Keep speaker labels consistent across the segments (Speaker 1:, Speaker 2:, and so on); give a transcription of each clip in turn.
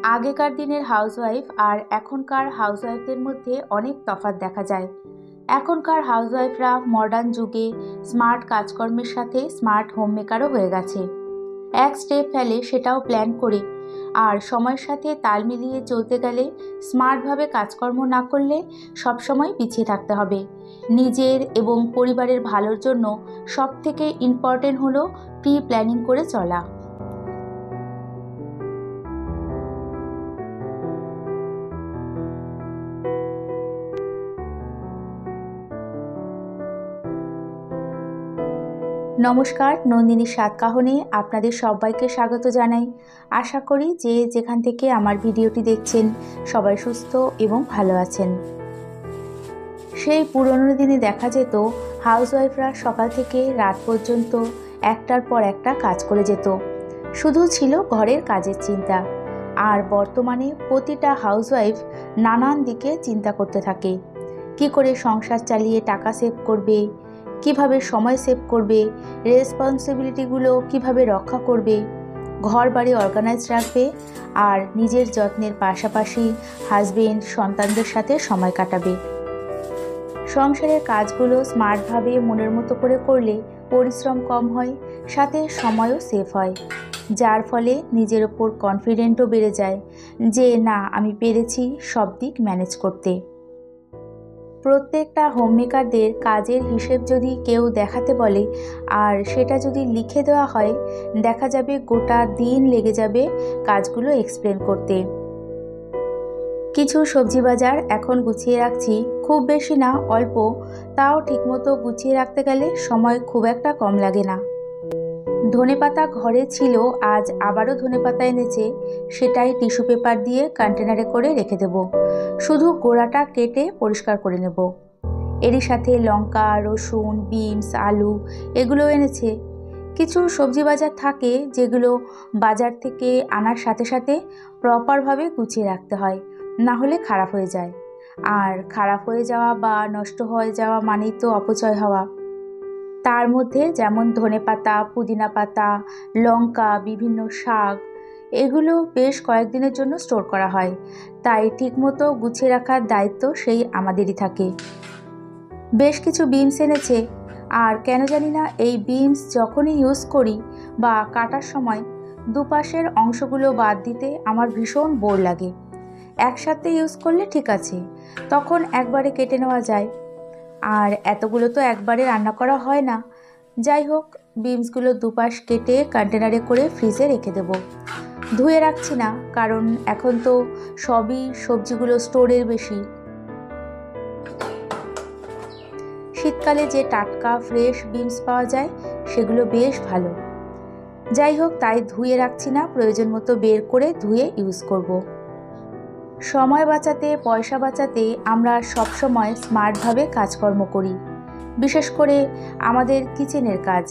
Speaker 1: আগেকার দিনের হাউসওয়াইফ আর এখনকার হাউসওয়াইফদের মধ্যে অনেক তফাৎ দেখা যায়। এখনকার হাউসওয়াইফরা মডার্ন যুগে স্মার্ট কাজকর্মের সাথে স্মার্ট হোম মেকারও হয়ে গেছে। এক স্টেপ ফেলে সেটাও প্ল্যান করে, আর সময়ের সাথে তাল মিলিয়ে চলতে গেলে স্মার্টভাবে কাজকর্ম না করলে সবসময় পিছিয়ে থাকতে হবে। নিজের এবং পরিবারের ভালোর জন্য সবথেকে ইম্পর্টেন্ট হলো প্রি প্ল্যানিং করে চলা। নমস্কার, নন্দিনীর সাতকাহনে আপনাদের সবাইকে স্বাগত জানাই। আশা করি যে যেখান থেকে আমার ভিডিওটি দেখছেন সবাই সুস্থ এবং ভালো আছেন। সেই পুরনো দিনে দেখা যেত হাউসওয়াইফরা সকাল থেকে রাত পর্যন্ত একটার পর একটা কাজ করে যেত, শুধু ছিল ঘরের কাজের চিন্তা। আর বর্তমানে প্রতিটা হাউসওয়াইফ নানান দিকে চিন্তা করতে থাকে। কি করে সংসার চালিয়ে টাকা সেভ করবে, কিভাবে সময় সেভ করবে, রেসপন্সিবিলিটিগুলো কিভাবে রক্ষা করবে, ঘর বাড়ি অর্গানাইজ রাখবে, আর নিজের যত্নের পাশাপাশি হাজবেন্ড সন্তানদের সাথে সময় কাটাবে। সংসারের কাজগুলো স্মার্টভাবে মনের মতো করে করলে পরিশ্রম কম হয়, সাথে সময়ও সেভ হয়, যার ফলে নিজের ওপর কনফিডেন্টও বেড়ে যায় যে না, আমি পেরেছি সব দিক ম্যানেজ করতে। প্রত্যেকটা হোমমেকারদের কাজের হিসেব যদি কেউ দেখাতে বলে আর সেটা যদি লিখে দেওয়া হয়, দেখা যাবে গোটা দিন লেগে যাবে কাজগুলো এক্সপ্লেন করতে। কিছু সবজি বাজার এখন গুছিয়ে রাখছি, খুব বেশি না, অল্প, তাও ঠিকমতো গুছিয়ে রাখতে গেলে সময় খুব একটা কম লাগে না। ধনেপাতা ঘরে ছিল, আজ আবারও ধনেপাতা এনেছে, সেটাই টিস্যু পেপার দিয়ে কন্টেনারে করে রেখে দেব। শুধু গোড়াটা কেটে পরিষ্কার করে নেব। এরই সাথে লঙ্কা, রসুন, বিনস, আলু এগুলো এনেছে। কিছু সবজি বাজার থাকে যেগুলো বাজার থেকে আনার সাথে সাথে প্রপারভাবে গুছিয়ে রাখতে হয়, না হলে খারাপ হয়ে যায়। আর খারাপ হয়ে যাওয়া বা নষ্ট হয়ে যাওয়া মানেই তো অপচয় হওয়া। তার মধ্যে যেমন ধনেপাতা, পুদিনা পাতা, লঙ্কা, বিভিন্ন শাক, এগুলো বেশ কয়েকদিনের জন্য স্টোর করা হয়, তাই ঠিকমতো গুছিয়ে রাখার দায়িত্ব সেই আমাদেরই থাকে। বেশ কিছু বিনস এনেছে, আর কেন জানি না এই বিনস যখনই ইউজ করি বা কাটার সময় দুপাশের অংশগুলো বাদ দিতে আমার ভীষণ বোর লাগে। একসাথে ইউজ করলে ঠিক আছে, তখন একবারে কেটে নেওয়া যায়, আর এতগুলো তো একবারে রান্না করা হয় না। যাই হোক, বিনসগুলো দুপাশ কেটে কন্টেনারে করে ফ্রিজে রেখে দেব। ধুয়ে রাখছি না, কারণ এখন তো সবই সবজিগুলো স্টোরের বেশি। শীতকালে যে টাটকা ফ্রেশ বিনস পাওয়া যায় সেগুলো বেশ ভালো। যাই হোক, তাই ধুয়ে রাখছি না, প্রয়োজন মতো বের করে ধুয়ে ইউজ করব। সময় বাঁচাতে, পয়সা বাঁচাতে আমরা সবসময় স্মার্টভাবে কাজকর্ম করি, বিশেষ করে আমাদের কিচেনের কাজ।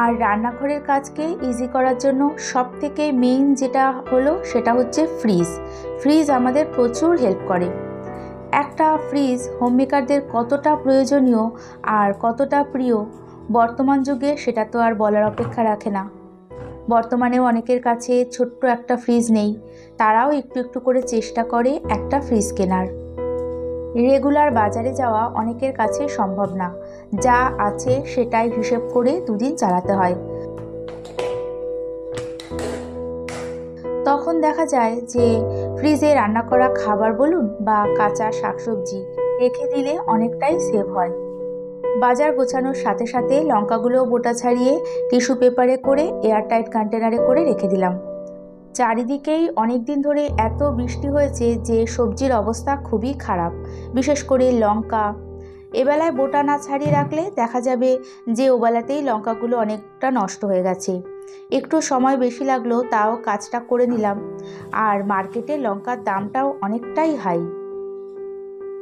Speaker 1: আর রান্নাঘরের কাজকে ইজি করার জন্য সবথেকে মেইন যেটা হলো সেটা হচ্ছে ফ্রিজ। ফ্রিজ আমাদের প্রচুর হেল্প করে। একটা ফ্রিজ হোমমেকারদের কতটা প্রয়োজনীয় আর কতটা প্রিয় বর্তমান যুগে সেটা তো আর বলার অপেক্ষা রাখে না। বর্তমানেও অনেকের কাছে ছোট্ট একটা ফ্রিজ নেই, তারাও একটু একটু করে চেষ্টা করে একটা ফ্রিজ কেনার। রেগুলার বাজারে যাওয়া অনেকের কাছে সম্ভব না, যা আছে সেটাই হিসেব করে দুদিন চালাতে হয়। তখন দেখা যায় যে ফ্রিজে রান্না করা খাবার বলুন বা কাঁচা শাকসবজি রেখে দিলে অনেকটাই সেভ হয়। বাজার গোছানোর সাথে সাথে লঙ্কাগুলো বোটা ছাড়িয়ে টিস্যু পেপারে করে এয়ারটাইট কন্টেনারে করে রেখে দিলাম। চারিদিকেই অনেক দিন ধরে এত বৃষ্টি হয়েছে যে সবজির অবস্থা খুবই খারাপ, বিশেষ করে লঙ্কা। এবেলায় বোটা না ছাড়িয়ে রাখলে দেখা যাবে যে ওবেলাতেই লঙ্কাগুলো অনেকটা নষ্ট হয়ে গেছে। একটু সময় বেশি লাগলো, তাও কাজটা করে নিলাম। আর মার্কেটে লঙ্কার দামটাও অনেকটাই হাই।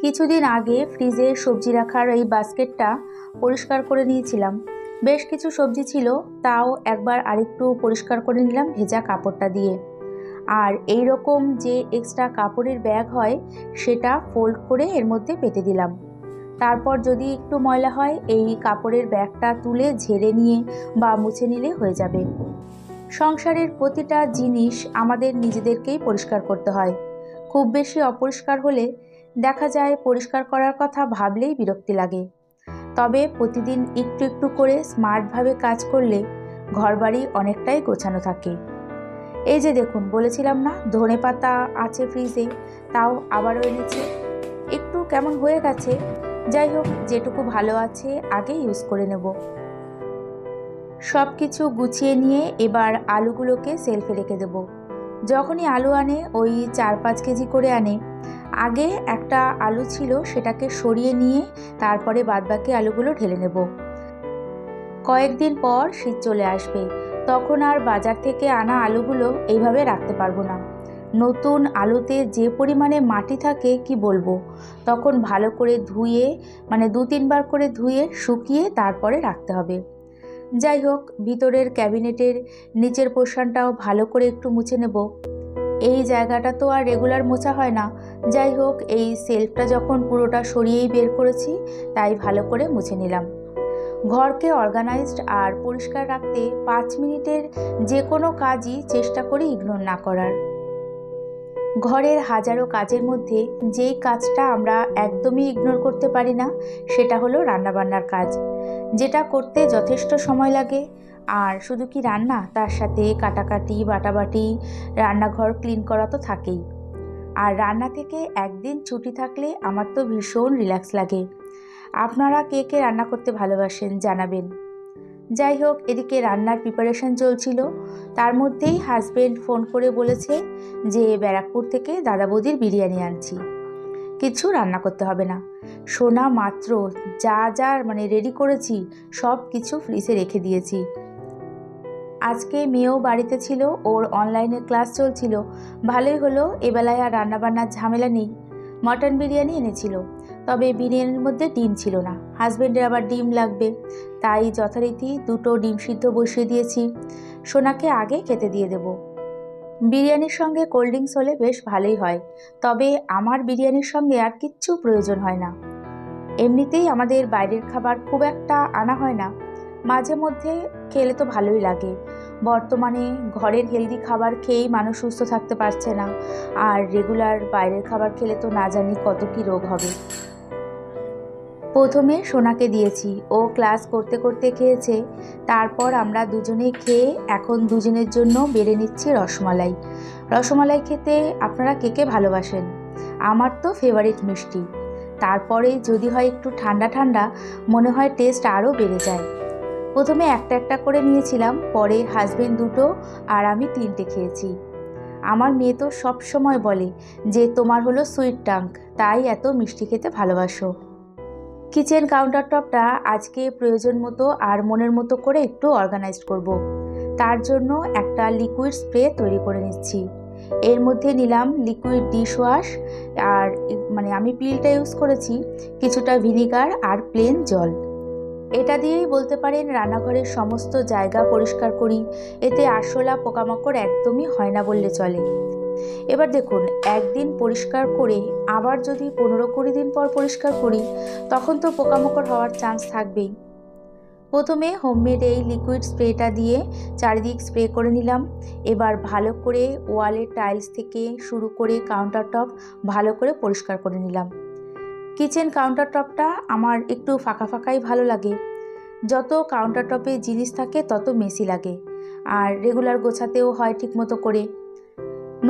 Speaker 1: কিছুদিন আগে ফ্রিজে সবজি রাখার এই বাস্কেটটা পরিষ্কার করে নিয়েছিলাম। বেশ কিছু সবজি ছিল, তাও একবার আরেকটু পরিষ্কার করে নিলাম ভেজা কাপড়টা দিয়ে। আর এই রকম যে এক্সট্রা কাপড়ের ব্যাগ হয় সেটা ফোল্ড করে এর মধ্যে পেতে দিলাম। তারপর যদি একটু ময়লা হয় এই কাপড়ের ব্যাগটা তুলে ঝেড়ে নিয়ে বা মুছে নিলে হয়ে যাবে। সংসারের প্রতিটা জিনিস আমাদের নিজেদেরকেই পরিষ্কার করতে হয়। খুব বেশি অপরিষ্কার হলে দেখা যায় পরিষ্কার করার কথা ভাবলেই বিরক্তি লাগে। তবে প্রতিদিন একটু একটু করে স্মার্টভাবে কাজ করলে ঘরবাড়ি অনেকটাই গোছানো থাকে। এই যে দেখুন, বলেছিলাম না ধনেপাতা আছে ফ্রিজে, তাও আবারও এনেছে। একটু কেমন হয়ে গেছে, যাই হোক যেটুকু ভালো আছে আগে ইউজ করে নেব। সব কিছু গুছিয়ে নিয়ে এবার আলুগুলোকে সেলফে রেখে দেব। যখনই আলু আনে ওই 4-5 কেজি করে আনে, আগে একটা আলু ছিল সেটাকে সরিয়ে নিয়ে তারপরে বাদবাকি আলুগুলো ঢেলে নেব। কয়েকদিন পর শীত চলে আসবে, তখন আর বাজার থেকে আনা আলুগুলো এইভাবে রাখতে পারবো না। নতুন আলুতে যে পরিমাণে মাটি থাকে কি বলবো, তখন ভালো করে ধুয়ে 2-3 বার করে ধুয়ে শুকিয়ে তারপরে রাখতে হবে। যাই হোক, ভিতরের ক্যাবিনেটের নিচের পোর্শনটাও ভালো করে একটু মুছে নেব। এই জায়গাটা তো আর রেগুলার মোছা হয় না। যাই হোক, এই সেলফটা যখন পুরোটা সরিয়েই বের করেছি তাই ভালো করে মুছে নিলাম। ঘরকে অর্গানাইজড আর পরিষ্কার রাখতে 5 মিনিটের যে কোনো কাজই চেষ্টা করি ইগনোর না করার। ঘরের হাজারো কাজের মধ্যে যেই কাজটা আমরা একদমই ইগনোর করতে পারি না সেটা হলো রান্নাবান্নার কাজ, যেটা করতে যথেষ্ট সময় লাগে। আর শুধু কি রান্না, তার সাথে কাটাকাটি, বাটাবাটি, রান্নাঘর ক্লিন করা তো থাকেই। আর রান্না থেকে একদিন ছুটি থাকলে আমার তো ভীষণ রিল্যাক্স লাগে। আপনারা কে কে রান্না করতে ভালোবাসেন জানাবেন। যাই হোক, এদিকে রান্নার প্রিপারেশন চলছিল, তার মধ্যেই হাজবেন্ড ফোন করে বলেছে যে ব্যারাকপুর থেকে দাদা বৌদির বিরিয়ানি আনছি, কিছু রান্না করতে হবে না। শোনা মাত্র যা যা রেডি করেছি সব কিছু ফ্রিজে রেখে দিয়েছি। আজকে মেয়েও বাড়িতে ছিল, ওর অনলাইনে ক্লাস চলছিল, ভালোই হলো এবেলায় আর রান্নাবান্নার ঝামেলা নেই। মটন বিরিয়ানি এনেছিল, তবে বিরিয়ানির মধ্যে ডিম ছিল না। হাজব্যান্ডের আবার ডিম লাগবে, তাই যথারীতি 2টো ডিম সিদ্ধ বসিয়ে দিয়েছি। সোনাকে আগে খেতে দিয়ে দেব। বিরিয়ানির সঙ্গে কোল্ড ড্রিঙ্কস হলে বেশ ভালোই হয়, তবে আমার বিরিয়ানির সঙ্গে আর কিচ্ছু প্রয়োজন হয় না। এমনিতেই আমাদের বাইরের খাবার খুব একটা আনা হয় না, মাঝে মধ্যে খেলে তো ভালোই লাগে। বর্তমানে ঘরের হেলদি খাবার খেয়েই মানুষ সুস্থ থাকতে পারছে না, আর রেগুলার বাইরের খাবার খেলে তো না জানি কত কী রোগ হবে। প্রথমে সোনাকে দিয়েছি, ও ক্লাস করতে করতে খেয়েছে। তারপর আমরা দুজনে খেয়ে এখন দুজনের জন্য বেড়ে নিচ্ছি রসমালাই। রসমালাই খেতে আপনারা কে কে ভালোবাসেন? আমার তো ফেভারিট মিষ্টি। তারপরে যদি হয় একটু ঠান্ডা ঠান্ডা, মনে হয় টেস্ট আরও বেড়ে যায়। প্রথমে একটা একটা করে নিয়েছিলাম, পরে হাজবেন্ড 2টো আর আমি 3টে খেয়েছি। আমার মেয়ে তো সব সময় বলে যে তোমার হলো সুইট টাঙ্ক, তাই এত মিষ্টি খেতে ভালোবাসো। কিচেন কাউন্টার টপটা আজকে প্রয়োজন মতো আর মনের মতো করে একটু অর্গানাইজড করব। তার জন্য একটা লিকুইড স্প্রে তৈরি করে নিচ্ছি। এর মধ্যে নিলাম লিকুইড ডিশ ওয়াশ, আর আমি পিলটা ইউজ করেছি, কিছুটা ভিনিগার আর প্লেন জল। এটা দিয়েই বলতে পারেন রান্নাঘরের সমস্ত জায়গা পরিষ্কার করি, এতে আরশোলা পোকামাকড় একদমই হয় না বললে চলে। এবার দেখুন, একদিন পরিষ্কার করে আবার যদি 15-20 দিন পর পরিষ্কার করি, তখন তো পোকামাকড় হওয়ার চান্স থাকবেই। প্রথমে হোমমেড এই লিকুইড স্প্রেটা দিয়ে চারিদিক স্প্রে করে নিলাম। এবার ভালো করে ওয়ালের টাইলস থেকে শুরু করে কাউন্টার টপ ভালো করে পরিষ্কার করে নিলাম। কিচেন কাউন্টার টপটা আমার একটু ফাঁকা ফাঁকাই ভালো লাগে। যত কাউন্টার টপে জিনিস থাকে তত মেসি লাগে, আর রেগুলার গোছাতেও হয় ঠিকমতো করে।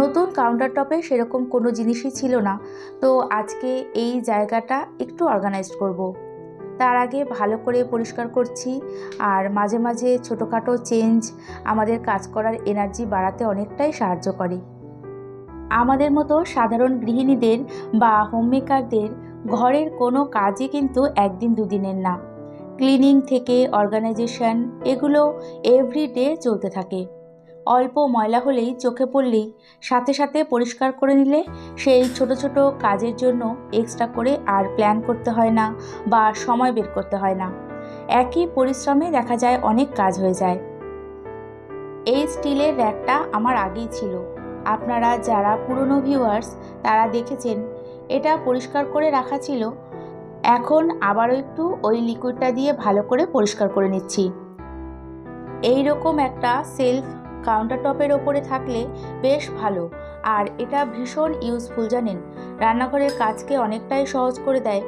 Speaker 1: নতুন কাউন্টার টপে সেরকম কোনো জিনিসই ছিল না, তো আজকে এই জায়গাটা একটু অর্গানাইজড করব। তার আগে ভালো করে পরিষ্কার করছি, আর মাঝে মাঝে ছোটোখাটো চেঞ্জ আমাদের কাজ করার এনার্জি বাড়াতে অনেকটাই সাহায্য করে। আমাদের মতো সাধারণ গৃহিণীদের বা হোমমেকারদের ঘরের কোনো কাজই কিন্তু একদিন দুদিনের না। ক্লিনিং থেকে অর্গানাইজেশন, এগুলো এভরিডে চলতে থাকে। অল্প ময়লা হলেই, চোখে পড়লেই সাথে সাথে পরিষ্কার করে নিলে সেই ছোট ছোট কাজের জন্য এক্সট্রা করে আর প্ল্যান করতে হয় না বা সময় বের করতে হয় না। একই পরিশ্রমে দেখা যায় অনেক কাজ হয়ে যায়। এই স্টিলের র্যাকটা আমার আগেই ছিল, আপনারা যারা পুরনো ভিউয়ার্স তারা দেখেছেন। এটা পরিষ্কার করে রাখা ছিল, এখন আবারও একটু ওই লিকুইডটা দিয়ে ভালো করে পরিষ্কার করে নিচ্ছি। এই রকম একটা সেলফ কাউন্টার টপের ওপরে থাকলে বেশ ভালো। আর এটা ভীষণ ইউজফুল জানেন, রান্নাঘরের কাজকে অনেকটাই সহজ করে দেয়।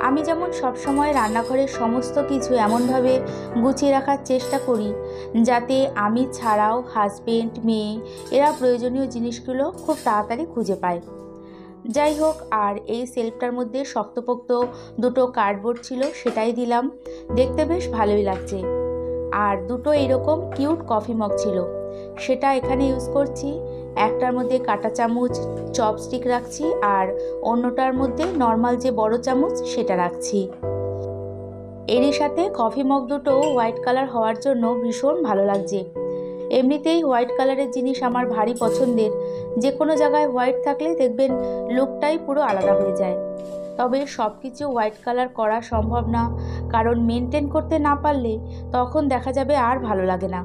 Speaker 1: আমি যেমন সবসময় রান্নাঘরের সমস্ত কিছু এমনভাবে গুছিয়ে রাখার চেষ্টা করি যাতে আমি ছাড়াও হাজবেন্ড, মেয়ে এরা প্রয়োজনীয় জিনিসগুলো খুব তাড়াতাড়ি খুঁজে পায়। যাই হোক, আর এই সেলফটার মধ্যে শক্তপোক্ত দুটো কার্ডবোর্ড ছিল, সেটাই দিলাম, দেখতে বেশ ভালোই লাগছে। আর দুটো এরকম কিউট কফি মগ ছিল, সেটা এখানে ইউজ করছি। একটার মধ্যে কাঁটা চামচ, চপস্টিক রাখছি, আর অন্যটার মধ্যে নর্মাল যে বড় চামচ সেটা রাখছি। এরই সাথে কফি মগ দুটো হোয়াইট কালার হওয়ার জন্য ভীষণ ভালো লাগছে। এমনিতেই হোয়াইট কালারের জিনিস আমার ভারী পছন্দের, যে কোনো জায়গায় হোয়াইট থাকলে দেখবেন লুকটাই পুরো আলাদা হয়ে যায়। তবে সব কিছু হোয়াইট কালার করা সম্ভব না, কারণ মেনটেন করতে না পারলে তখন দেখা যাবে আর ভালো লাগে না।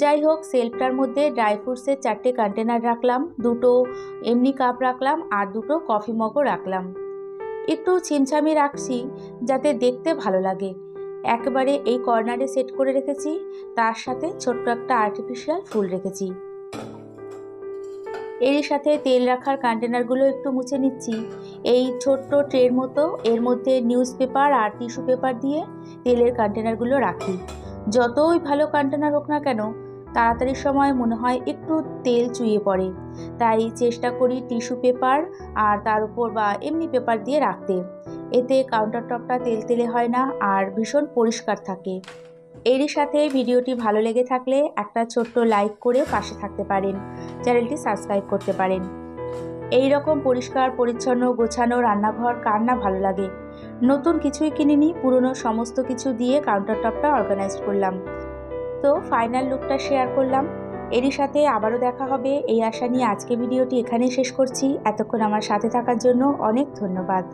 Speaker 1: যাই হোক, সেলফটার মধ্যে ড্রাই ফ্রুটসের 4টে কন্টেনার রাখলাম, দুটো এমনি কাপ রাখলাম, আর দুটো কফি মগও রাখলাম। একটু ছিমছামি রাখছি যাতে দেখতে ভালো লাগে। একেবারে এই কর্নারে সেট করে রেখেছি, তার সাথে ছোট্ট একটা আর্টিফিশিয়াল ফুল রেখেছি। এর সাথে তেল রাখার কন্টেনারগুলো একটু মুছে নিচ্ছি। এই ছোট্ট ট্রের মতো এর মধ্যে নিউজ পেপার আর টিস্যু পেপার দিয়ে তেলের কন্টেনারগুলো রাখি। যতই ভালো কন্টেনার হোক না কেন, তাড়াতাড়ির সময় মনে হয় একটু তেল চুইয়ে পড়ে, তাই চেষ্টা করি টিস্যু পেপার আর তার উপর বা এমনি পেপার দিয়ে রাখতে। এতে কাউন্টার টপটা তেলতেলে হয় না আর ভীষণ পরিষ্কার থাকে। এরই সাথে ভিডিওটি ভালো লেগে থাকলে একটা ছোট্ট লাইক করে পাশে থাকতে পারেন, চ্যানেলটি সাবস্ক্রাইব করতে পারেন। এই রকম পরিষ্কার পরিচ্ছন্ন গোছানো রান্নাঘর কার না ভালো লাগে। নতুন কিছুই কিনিনি, পুরনো সমস্ত কিছু দিয়ে কাউন্টার টপটা অর্গানাইজ করলাম। তো ফাইনাল লুকটা শেয়ার করলাম। এরই সাথে আবারও দেখা হবে এই আশা নিয়ে আজকে ভিডিওটি এখানেই শেষ করছি। এতক্ষণ আমার সাথে থাকার জন্য অনেক ধন্যবাদ।